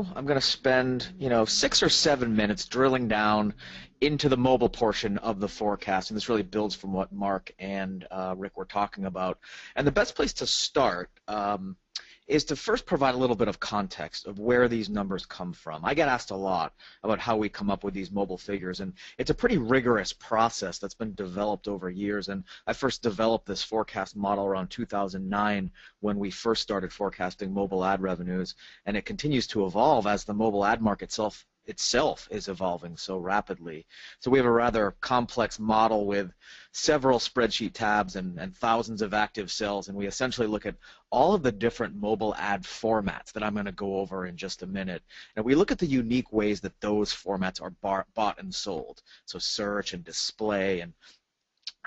now I'm going to spend, 6 or 7 minutes drilling down into the mobile portion of the forecast, and this really builds from what Mark and Rick were talking about. And the best place to start is to first provide a little bit of context of where these numbers come from. I get asked a lot about how we come up with these mobile figures, and it's a pretty rigorous process that's been developed over years. And I first developed this forecast model around 2009 when we first started forecasting mobile ad revenues, and it continues to evolve as the mobile ad market itself is evolving so rapidly. So we have a rather complex model with several spreadsheet tabs and thousands of active cells, and we essentially look at all of the different mobile ad formats that I'm going to go over in just a minute. And we look at the unique ways that those formats are bought and sold, so search and display and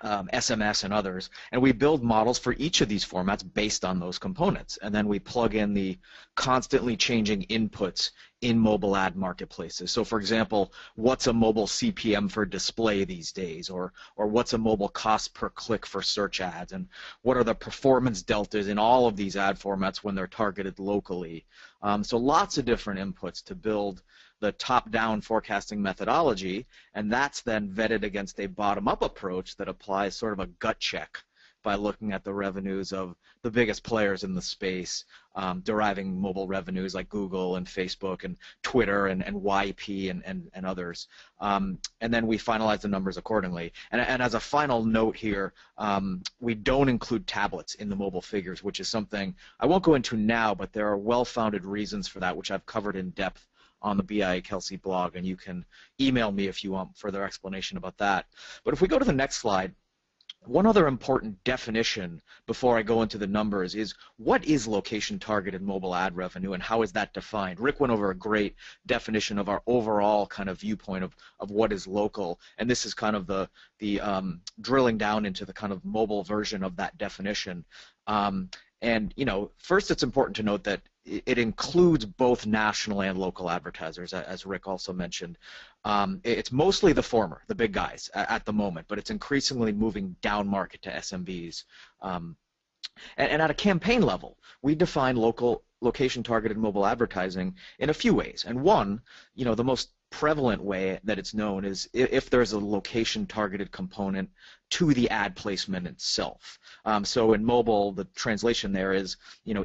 SMS and others, and we build models for each of these formats based on those components, and then we plug in the constantly changing inputs in mobile ad marketplaces. So for example, what's a mobile CPM for display these days, or what's a mobile cost per click for search ads, and what are the performance deltas in all of these ad formats when they're targeted locally. So lots of different inputs to build the top-down forecasting methodology, and that's then vetted against a bottom-up approach that applies sort of a gut check by looking at the revenues of the biggest players in the space, deriving mobile revenues like Google and Facebook and Twitter and YP and others. And then we finalize the numbers accordingly. And as a final note here, we don't include tablets in the mobile figures, which is something I won't go into now, but there are well-founded reasons for that, which I've covered in depth on the BIA Kelsey blog, and you can email me if you want further explanation about that. But if we go to the next slide, one other important definition before I go into the numbers is what is location-targeted mobile ad revenue and how is that defined? Rick went over a great definition of our overall kind of viewpoint of what is local, and this is kind of the drilling down into the kind of mobile version of that definition. And first it's important to note that it includes both national and local advertisers, as Rick also mentioned. It's mostly the former, the big guys, at the moment, but it's increasingly moving down market to SMBs. And at a campaign level, we define location-targeted mobile advertising in a few ways. And one, the most prevalent way that it's known is if there's a location-targeted component to the ad placement itself. So in mobile, the translation there is,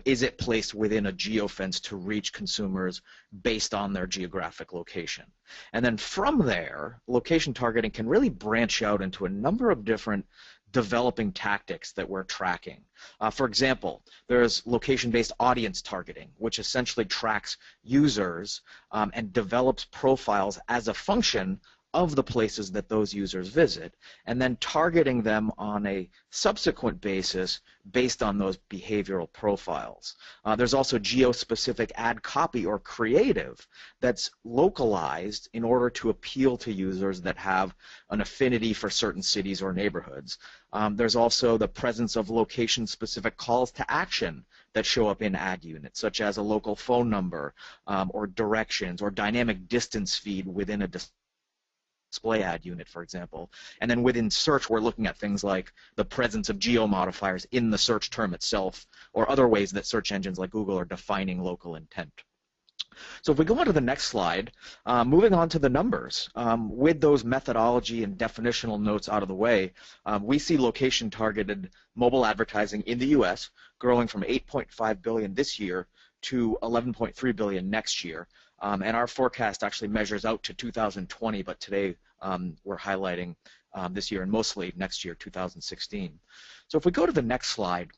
is it placed within a geofence to reach consumers based on their geographic location? And then from there, location targeting can really branch out into a number of different developing tactics that we're tracking. For example, there's location-based audience targeting, which essentially tracks users and develops profiles as a function of the places that those users visit, and then targeting them on a subsequent basis based on those behavioral profiles. There's also geo-specific ad copy or creative that's localized in order to appeal to users that have an affinity for certain cities or neighborhoods. There's also the presence of location-specific calls to action that show up in ad units, such as a local phone number or directions or dynamic distance feed within a display ad unit, for example. And then within search, we're looking at things like the presence of geo-modifiers in the search term itself, or other ways that search engines like Google are defining local intent. So if we go on to the next slide, moving on to the numbers, with those methodology and definitional notes out of the way, we see location-targeted mobile advertising in the U.S. growing from $8.5 billion this year to $11.3 billion next year. And our forecast actually measures out to 2020, but today we're highlighting this year and mostly next year, 2016. So if we go to the next slide,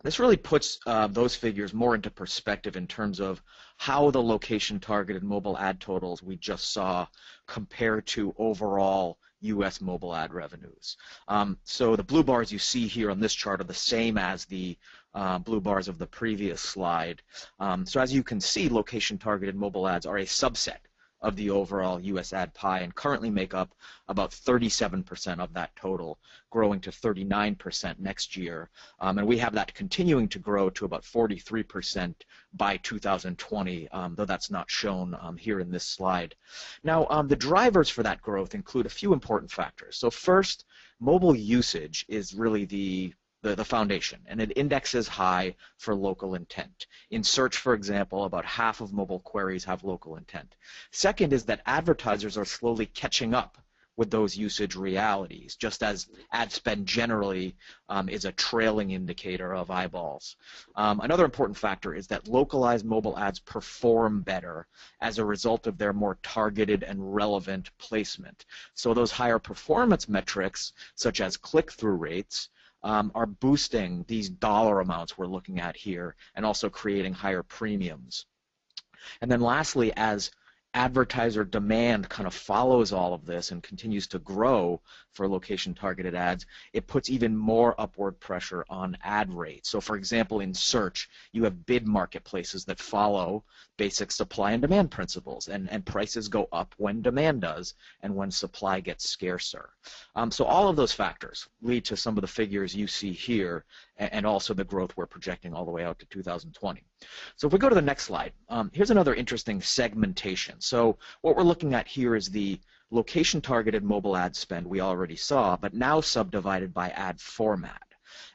this really puts those figures more into perspective in terms of how the location-targeted mobile ad totals we just saw compare to overall U.S. mobile ad revenues. So the blue bars you see here on this chart are the same as the blue bars of the previous slide. So as you can see, location-targeted mobile ads are a subset of the overall U.S. ad pie and currently make up about 37% of that total, growing to 39% next year. And we have that continuing to grow to about 43% by 2020, though that's not shown here in this slide. Now, the drivers for that growth include a few important factors. So first, mobile usage is really the the foundation, and it indexes high for local intent. In search, for example, about half of mobile queries have local intent. Second is that advertisers are slowly catching up with those usage realities, just as ad spend generally is a trailing indicator of eyeballs. Another important factor is that localized mobile ads perform better as a result of their more targeted and relevant placement. So those higher performance metrics, such as click-through rates, are boosting these dollar amounts we're looking at here and also creating higher premiums. And then lastly, as advertiser demand kind of follows all of this and continues to grow for location-targeted ads, it puts even more upward pressure on ad rates. So for example, in search, you have bid marketplaces that follow basic supply and demand principles, and prices go up when demand does and when supply gets scarcer. So all of those factors lead to some of the figures you see here, and also the growth we're projecting all the way out to 2020. So if we go to the next slide, here's another interesting segmentation. So what we're looking at here is the location-targeted mobile ad spend we already saw, but now subdivided by ad format.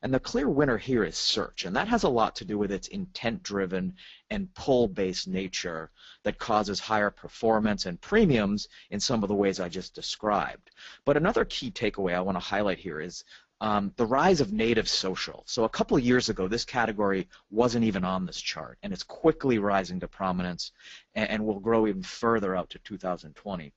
And the clear winner here is search, and that has a lot to do with its intent-driven and pull-based nature that causes higher performance and premiums in some of the ways I just described. But another key takeaway I want to highlight here is the rise of native social. So a couple of years ago, this category wasn't even on this chart, and it's quickly rising to prominence and will grow even further out to 2020.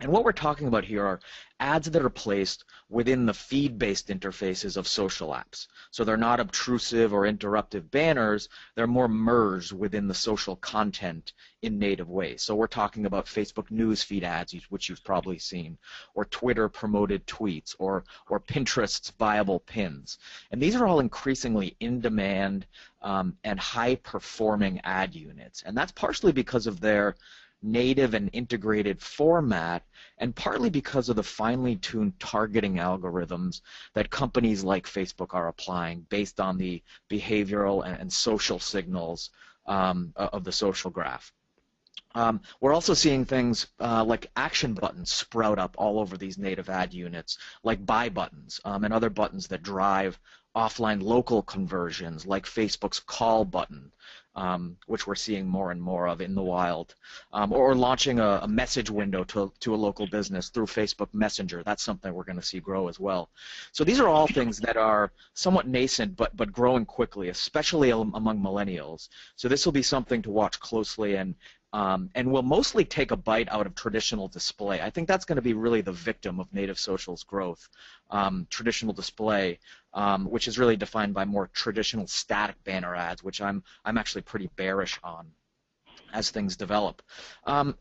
And what we're talking about here are ads that are placed within the feed-based interfaces of social apps. So they're not obtrusive or interruptive banners, they're more merged within the social content in native ways. So we're talking about Facebook news feed ads, which you've probably seen, or Twitter promoted tweets, or Pinterest's viable pins. And these are all increasingly in-demand and high-performing ad units. And that's partially because of their native and integrated format, and partly because of the finely tuned targeting algorithms that companies like Facebook are applying based on the behavioral and social signals of the social graph. We're also seeing things like action buttons sprout up all over these native ad units, like buy buttons and other buttons that drive offline local conversions, like Facebook's call button, which we're seeing more and more of in the wild, or launching a message window to a local business through Facebook Messenger. That's something we're going to see grow as well. So these are all things that are somewhat nascent but growing quickly, especially among millennials. So this will be something to watch closely, and will mostly take a bite out of traditional display. I think that's going to be really the victim of native social's growth, traditional display, which is really defined by more traditional static banner ads, which I'm actually pretty bearish on as things develop.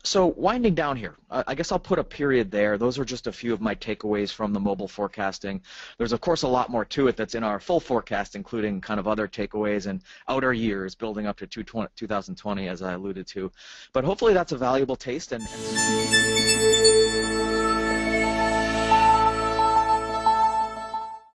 So winding down here, I guess I'll put a period there. Those are just a few of my takeaways from the mobile forecasting. There's of course a lot more to it that's in our full forecast, including kind of other takeaways and outer years building up to 2020, as I alluded to. But hopefully that's a valuable taste, and